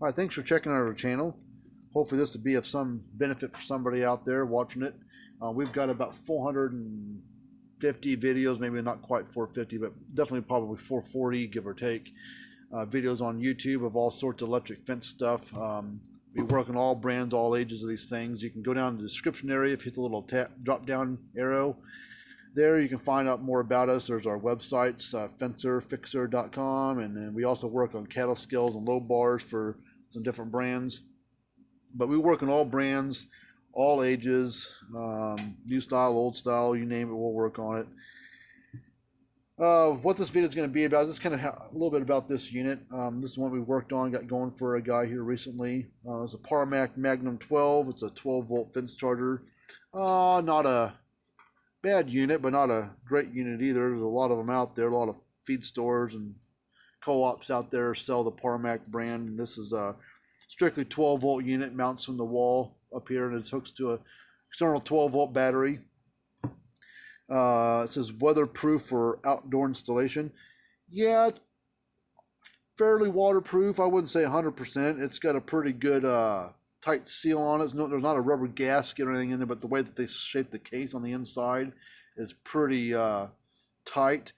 All right, thanks for checking out our channel. Hopefully this will be of some benefit for somebody out there watching it. We've got about 450 videos, maybe not quite 450, but definitely probably 440, give or take, videos on YouTube of all sorts of electric fence stuff. We work on all brands, all ages of these things. You can go down to the description area, if you hit the little drop down arrow. There you can find out more about us. There's our websites, fencerfixer.com, and then we also work on cattle scales and low bars for some different brands. But we work on all brands, all ages, new style, old style, you name it, we'll work on it. What this video is going to be about is just kind of a little bit about this unit. This is one we worked on, got going for a guy here recently. It's a Parmak Magnum 12. It's a 12-volt fence charger. Not a bad unit, but not a great unit either. There's a lot of them out there. A lot of feed stores and co-ops out there sell the Parmak brand. And this is a strictly 12-volt unit, mounts from the wall up here, and it hooks to a external 12-volt battery. It says weatherproof for outdoor installation. Yeah, it's fairly waterproof. I wouldn't say 100%. It's got a pretty good tight seal on it. There's not a rubber gasket or anything in there, but the way that they shape the case on the inside is pretty tight.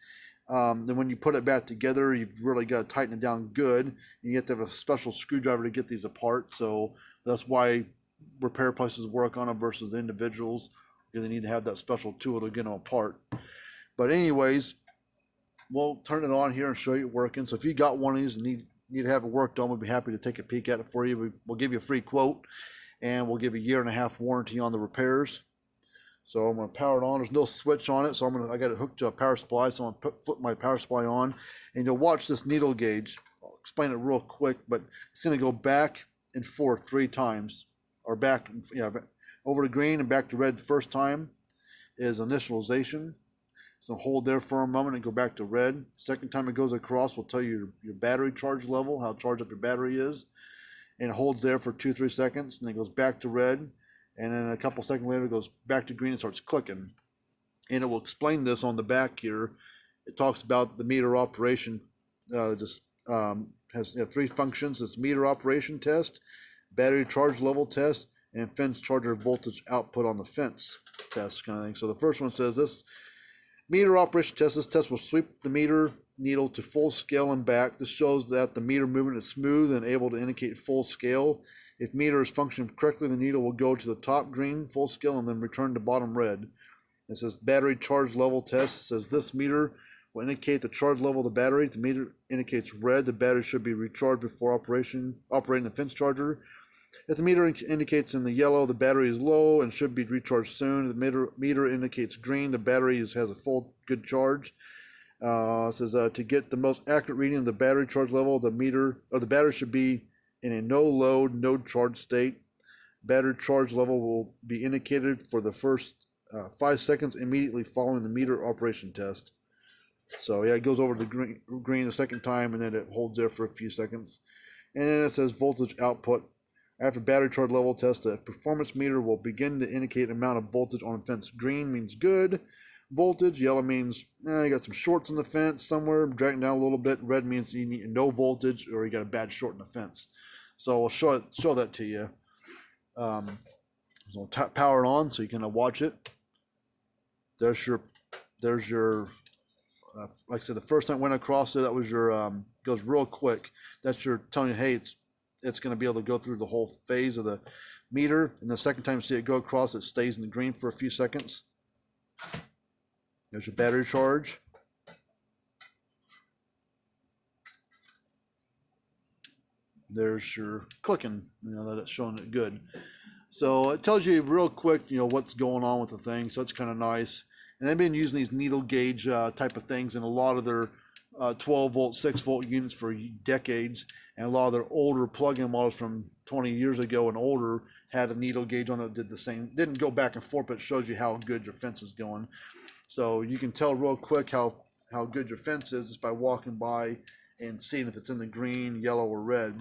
Then when you put it back together, you've really got to tighten it down good. You have to have a special screwdriver to get these apart. So that's why repair places work on them versus individuals, because they need to have that special tool to get them apart. But anyways, we'll turn it on here and show you it working. So if you got one of these and need to have it worked on, we'd be happy to take a peek at it for you. We'll give you a free quote, and we'll give you a 1.5 year warranty on the repairs. So I'm going to power it on. There's no switch on it, so I got it hooked to a power supply. So I'm going to flip my power supply on, and you'll watch this needle gauge. I'll explain it real quick, but it's going to go back and forth 3 times, or back, over to green and back to red. The first time is initialization. So hold there for a moment and go back to red. Second time it goes across will tell you your battery charge level, how charged up your battery is. And it holds there for 2-3 seconds, and then it goes back to red. And then a couple seconds later it goes back to green and starts clicking. And it will explain this on the back here. It talks about the meter operation. Has 3 functions. It's meter operation test, battery charge level test, and fence charger voltage output on the fence test kind of thing. So the first one says this meter operation test. This test will sweep the meter needle to full scale and back. This shows that the meter movement is smooth and able to indicate full scale. If meter is functioning correctly, the needle will go to the top green, full scale, and then return to bottom red. It says battery charge level test. It says this meter will indicate the charge level of the battery. If the meter indicates red, the battery should be recharged before operating the fence charger. If the meter indicates in the yellow, the battery is low and should be recharged soon. If the meter indicates green, the battery has a full good charge. It says to get the most accurate reading of the battery charge level, the battery should be in a no load, no charge state. Battery charge level will be indicated for the first 5 seconds immediately following the meter operation test. So yeah, it goes over to the green the second time, and then it holds there for a few seconds. And then it says voltage output. After battery charge level test, the performance meter will begin to indicate amount of voltage on the fence. Green means good voltage. Yellow means you got some shorts in the fence somewhere, dragging down a little bit. Red means you need no voltage or you got a bad short in the fence. So we'll show that to you. So I'll power it on so you can watch it. There's your like I said, the first time it went across there, that was your goes real quick. That's your telling you, hey, it's going to be able to go through the whole phase of the meter. And the second time you see it go across, it stays in the green for a few seconds. There's your battery charge. There's your clicking, that it's showing it good. So it tells you real quick, what's going on with the thing. So it's kind of nice. And they've been using these needle gauge type of things in a lot of their 12-volt, 6-volt units for decades. And a lot of their older plug-in models from 20 years ago and older had a needle gauge on it that did the same. Didn't go back and forth, but it shows you how good your fence is going. So you can tell real quick how good your fence is just by walking by and seeing if it's in the green, yellow, or red.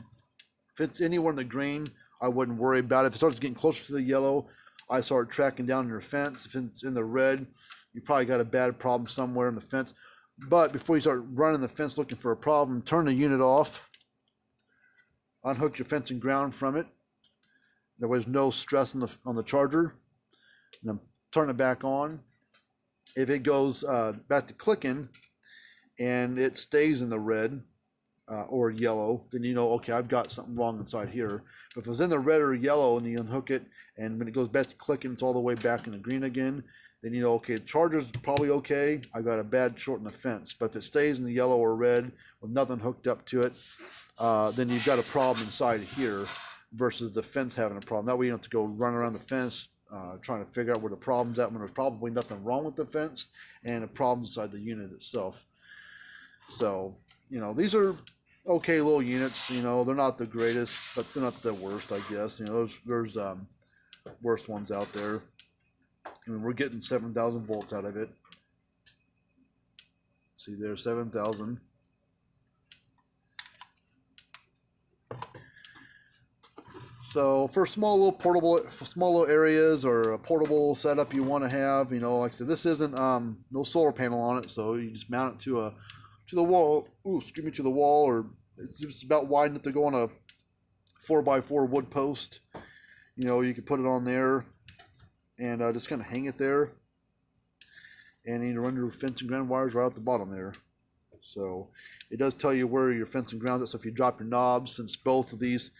If it's anywhere in the green, I wouldn't worry about it. If it starts getting closer to the yellow, I start tracking down your fence. If it's in the red, you probably got a bad problem somewhere in the fence. But before you start running the fence looking for a problem, turn the unit off. unhook your fence and ground from it. There was no stress on the charger. And then turn it back on. If it goes back to clicking and it stays in the red or yellow, then you know, okay, I've got something wrong inside here. But if it's in the red or yellow and you unhook it, and when it goes back to clicking, it's all the way back in the green again, then you know, okay, the charger's probably okay. I've got a bad short in the fence. But if it stays in the yellow or red with nothing hooked up to it, then you've got a problem inside here versus the fence having a problem. That way you don't have to go run around the fence trying to figure out where the problem's at when there's probably nothing wrong with the fence and a problem inside the unit itself. So, you know, these are okay little units. You know, they're not the greatest, but they're not the worst, I guess. You know, there's worse ones out there. I mean, we're getting 7,000 volts out of it. See there, 7,000. So for small little areas or a portable setup you want to have, you know, like I said, this isn't no solar panel on it, so you just mount it to the wall. To the wall, or it's just about wide enough to go on a 4x4 wood post. You know, you can put it on there and just kind of hang it there, and you run your fence and ground wires right out the bottom there. So it does tell you where your fence and ground is. So if you drop your knobs, since both of these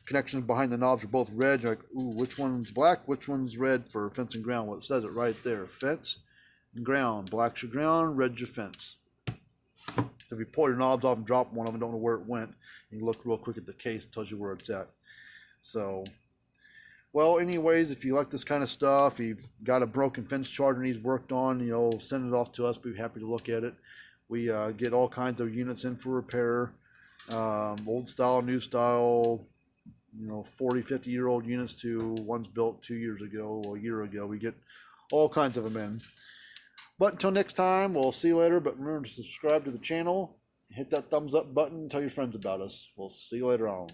connections behind the knobs are both red, you're like, ooh, which one's black, which one's red for fence and ground? Well, it says it right there. Fence and ground. Black's your ground, red's your fence. If you pull your knobs off and drop one of them, don't know where it went, you look real quick at the case, it tells you where it's at. So, well, anyways, if you like this kind of stuff, you've got a broken fence charger needs worked on, you know, send it off to us. We'd be happy to look at it. We get all kinds of units in for repair, old style, new style, you know, 40, 50-year-old units to ones built 2 years ago or a year ago. We get all kinds of them in. But until next time, we'll see you later. But remember to subscribe to the channel, hit that thumbs up button, and tell your friends about us. We'll see you later on.